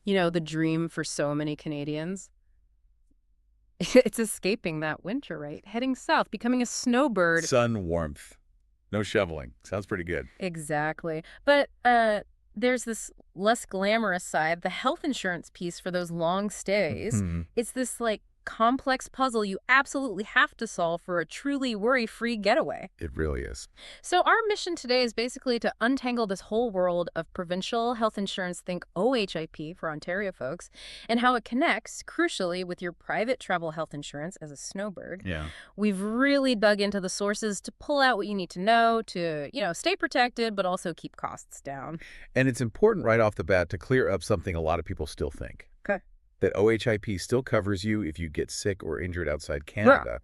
You know, the dream for so many Canadians? It's escaping that winter, right? Heading south, becoming a snowbird. Sun warmth. No shoveling. Sounds pretty good. Exactly. But there's this less glamorous side, the health insurance piece for those long stays. Hmm. It's this like complex puzzle you absolutely have to solve for a truly worry-free getaway. It really is. So our mission today is basically to untangle this whole world of provincial health insurance, think OHIP for Ontario folks, and how it connects, crucially, with your private travel health insurance as a snowbird. Yeah. We've really dug into the sources to pull out what you need to know to, stay protected, but also keep costs down. And it's important right off the bat to clear up something a lot of people still think. Okay. That OHIP still covers you if you get sick or injured outside Yeah. Canada.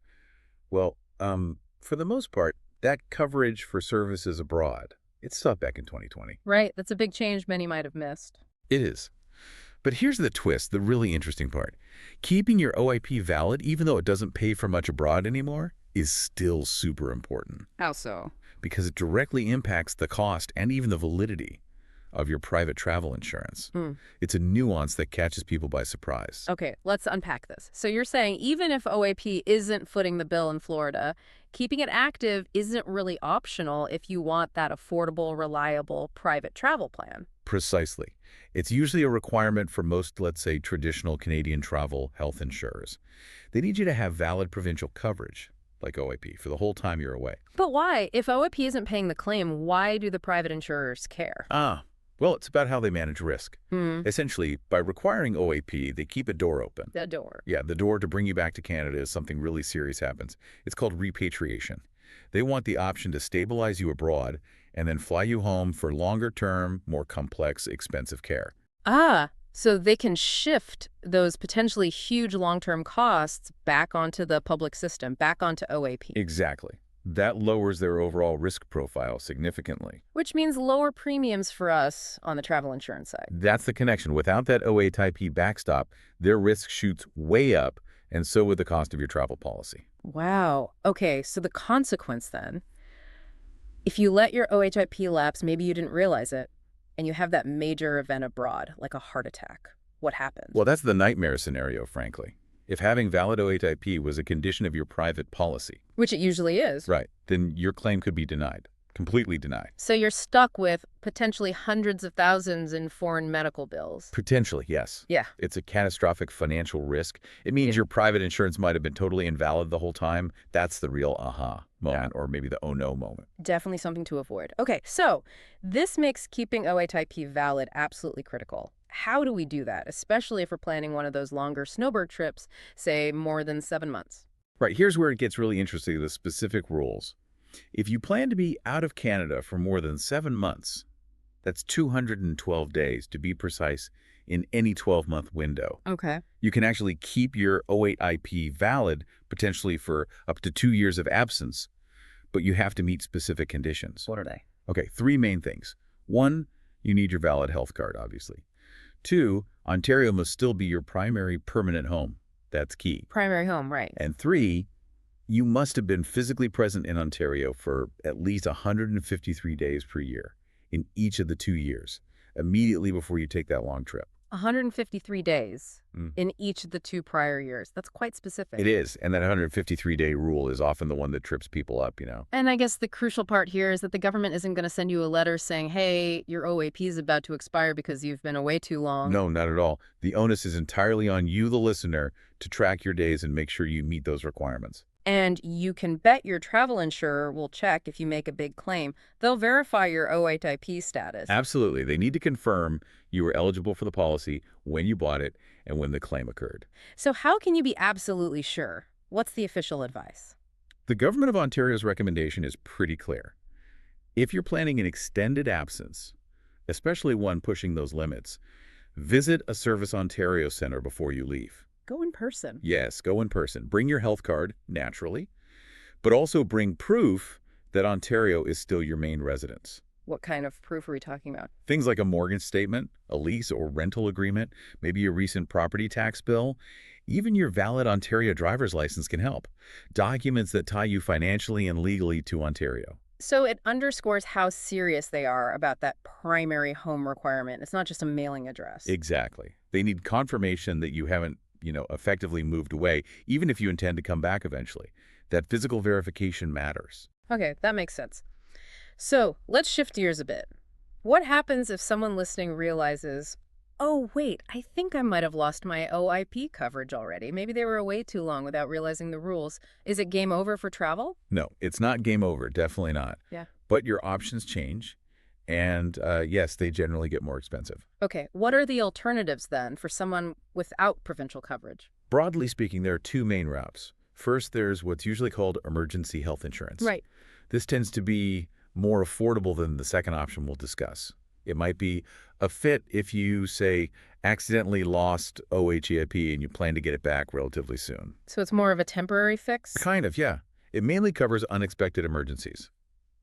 Well, for the most part, that coverage for services abroad, it's stopped back in 2020. Right. That's a big change many might have missed. It is. But here's the twist, the really interesting part. Keeping your OIP valid, even though it doesn't pay for much abroad anymore, is still super important How so? because it directly impacts the cost and even the validity of your private travel insurance. Hmm. It's a nuance that catches people by surprise. Okay, let's unpack this. So you're saying even if OAP isn't footing the bill in Florida, keeping it active isn't really optional if you want that affordable, reliable private travel plan. Precisely. It's usually a requirement for most, let's say, traditional Canadian travel health insurers. They need you to have valid provincial coverage, like OIP, for the whole time you're away. But why? If OAP isn't paying the claim, why do the private insurers care? Well, it's about how they manage risk. Hmm. Essentially, by requiring OAP, they keep a door open. The door. Yeah, the door to bring you back to Canada if something really serious happens. It's called repatriation. They want the option to stabilize you abroad and then fly you home for longer-term, more complex, expensive care. So they can shift those potentially huge long-term costs back onto the public system, back onto OAP. Exactly. That lowers their overall risk profile significantly. Which means lower premiums for us on the travel insurance side. That's the connection. Without that OHIP backstop, their risk shoots way up, and so would the cost of your travel policy. Wow. Okay, so the consequence then, if you let your OHIP lapse, maybe you didn't realize it, and you have that major event abroad, like a heart attack. What happens? Well, that's the nightmare scenario, frankly. If having valid OHIP was a condition of your private policy, Which it usually is. right, then your claim could be denied, completely denied. So you're stuck with potentially hundreds of thousands in foreign medical bills. Potentially, yes. Yeah. It's a catastrophic financial risk. It means your private insurance might have been totally invalid the whole time. That's the real aha moment, or maybe the oh no moment. Definitely something to avoid. Okay, so this makes keeping OHIP valid absolutely critical. How do we do that, especially if we're planning one of those longer snowbird trips, say more than 7 months? Right, here's where it gets really interesting, the specific rules. If you plan to be out of Canada for more than 7 months, that's 212 days to be precise, in any 12-month window. Okay. You can actually keep your OHIP valid potentially for up to 2 years of absence, but you have to meet specific conditions. What are they? Okay, 3 main things. 1, you need your valid health card, obviously. 2, Ontario must still be your primary permanent home. That's key. Primary home, right. And 3, you must have been physically present in Ontario for at least 153 days per year in each of the 2 years, immediately before you take that long trip. 153 days in each of the 2 prior years. That's quite specific. It is, and that 153-day rule is often the one that trips people up, And I guess the crucial part here is that the government isn't going to send you a letter saying, hey, your OAP is about to expire because you've been away too long. No, not at all. The onus is entirely on you, the listener, to track your days and make sure you meet those requirements. And you can bet your travel insurer will check if you make a big claim. They'll verify your OHIP status. Absolutely. They need to confirm you were eligible for the policy when you bought it and when the claim occurred. So how can you be absolutely sure? What's the official advice? The Government of Ontario's recommendation is pretty clear. If you're planning an extended absence, especially one pushing those limits, visit a Service Ontario center before you leave. Go in person. Yes, go in person. Bring your health card, naturally, but also bring proof that Ontario is still your main residence. What kind of proof are we talking about? Things like a mortgage statement, a lease or rental agreement, maybe a recent property tax bill. Even your valid Ontario driver's license can help. Documents that tie you financially and legally to Ontario. So it underscores how serious they are about that primary home requirement. It's not just a mailing address. Exactly. They need confirmation that you haven't, effectively moved away, even if you intend to come back eventually. That physical verification matters. Okay, that makes sense. So let's shift gears a bit. What happens if someone listening realizes, oh, wait, I think I might have lost my OIP coverage already. Maybe they were away too long without realizing the rules. Is it game over for travel? No, it's not game over. Definitely not. Yeah. But your options change. And yes, they generally get more expensive. Okay, what are the alternatives then for someone without provincial coverage? Broadly speaking, there are two main routes. First, there's what's usually called emergency health insurance. Right. This tends to be more affordable than the second option we'll discuss. It might be a fit if you, say, accidentally lost OHIP and you plan to get it back relatively soon. So it's more of a temporary fix? Kind of, yeah. It mainly covers unexpected emergencies.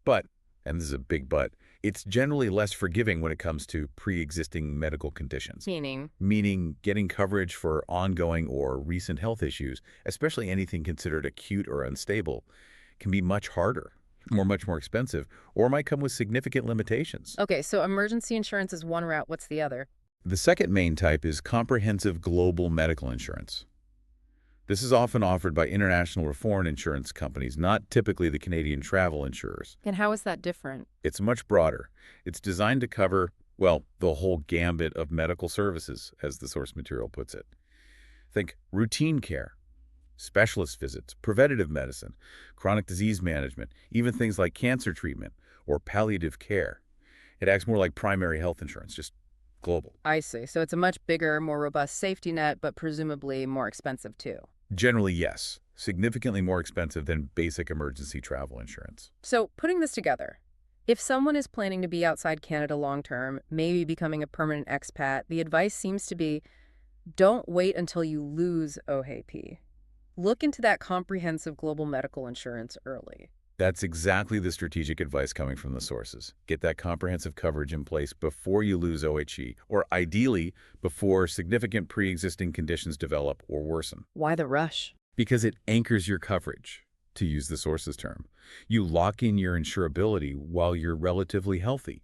But, and this is a big but, it's generally less forgiving when it comes to pre-existing medical conditions. Meaning getting coverage for ongoing or recent health issues, especially anything considered acute or unstable, can be much harder, or much more expensive, or might come with significant limitations. Okay, so emergency insurance is one route. What's the other? The second main type is comprehensive global medical insurance. This is often offered by international or foreign insurance companies, not typically the Canadian travel insurers. And how is that different? It's much broader. It's designed to cover, well, the whole gambit of medical services, as the source material puts it. Think routine care, specialist visits, preventative medicine, chronic disease management, even things like cancer treatment or palliative care. It acts more like primary health insurance, just global. I see. So it's a much bigger, more robust safety net, but presumably more expensive too. Generally, yes. Significantly more expensive than basic emergency travel insurance. So putting this together, if someone is planning to be outside Canada long term, maybe becoming a permanent expat, the advice seems to be don't wait until you lose OHIP. Look into that comprehensive global medical insurance early. That's exactly the strategic advice coming from the sources. Get that comprehensive coverage in place before you lose OHE, or ideally before significant pre-existing conditions develop or worsen. Why the rush? Because it anchors your coverage, to use the source's term. You lock in your insurability while you're relatively healthy.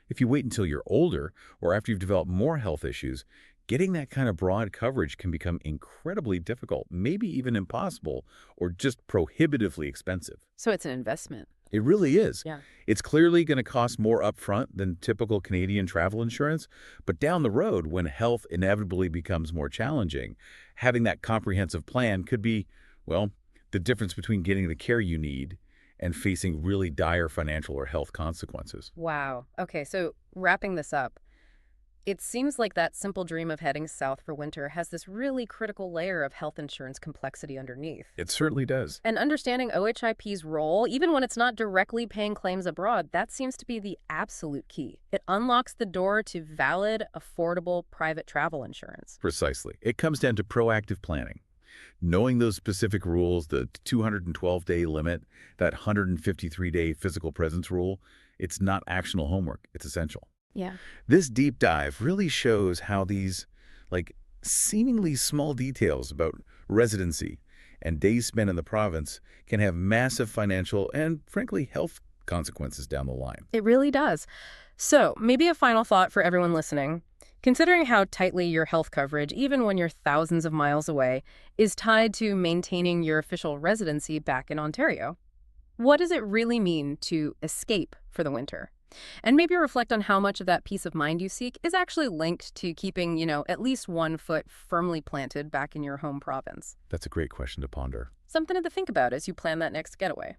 If you wait until you're older or after you've developed more health issues, getting that kind of broad coverage can become incredibly difficult, maybe even impossible, or just prohibitively expensive. So it's an investment. It really is. Yeah. It's clearly going to cost more upfront than typical Canadian travel insurance, but down the road, when health inevitably becomes more challenging, having that comprehensive plan could be, well, the difference between getting the care you need and facing really dire financial or health consequences. Wow. Okay, so wrapping this up, it seems like that simple dream of heading south for winter has this really critical layer of health insurance complexity underneath. It certainly does. And understanding OHIP's role, even when it's not directly paying claims abroad, that seems to be the absolute key. It unlocks the door to valid, affordable private travel insurance. Precisely. It comes down to proactive planning. Knowing those specific rules, the 212-day limit, that 153-day physical presence rule, it's not actionable homework. It's essential. Yeah. This deep dive really shows how these, seemingly small details about residency and days spent in the province can have massive financial and, frankly, health consequences down the line. It really does. So maybe a final thought for everyone listening. Considering how tightly your health coverage, even when you're thousands of miles away, is tied to maintaining your official residency back in Ontario, what does it really mean to escape for the winter? And maybe reflect on how much of that peace of mind you seek is actually linked to keeping, at least one foot firmly planted back in your home province. That's a great question to ponder. Something to think about as you plan that next getaway.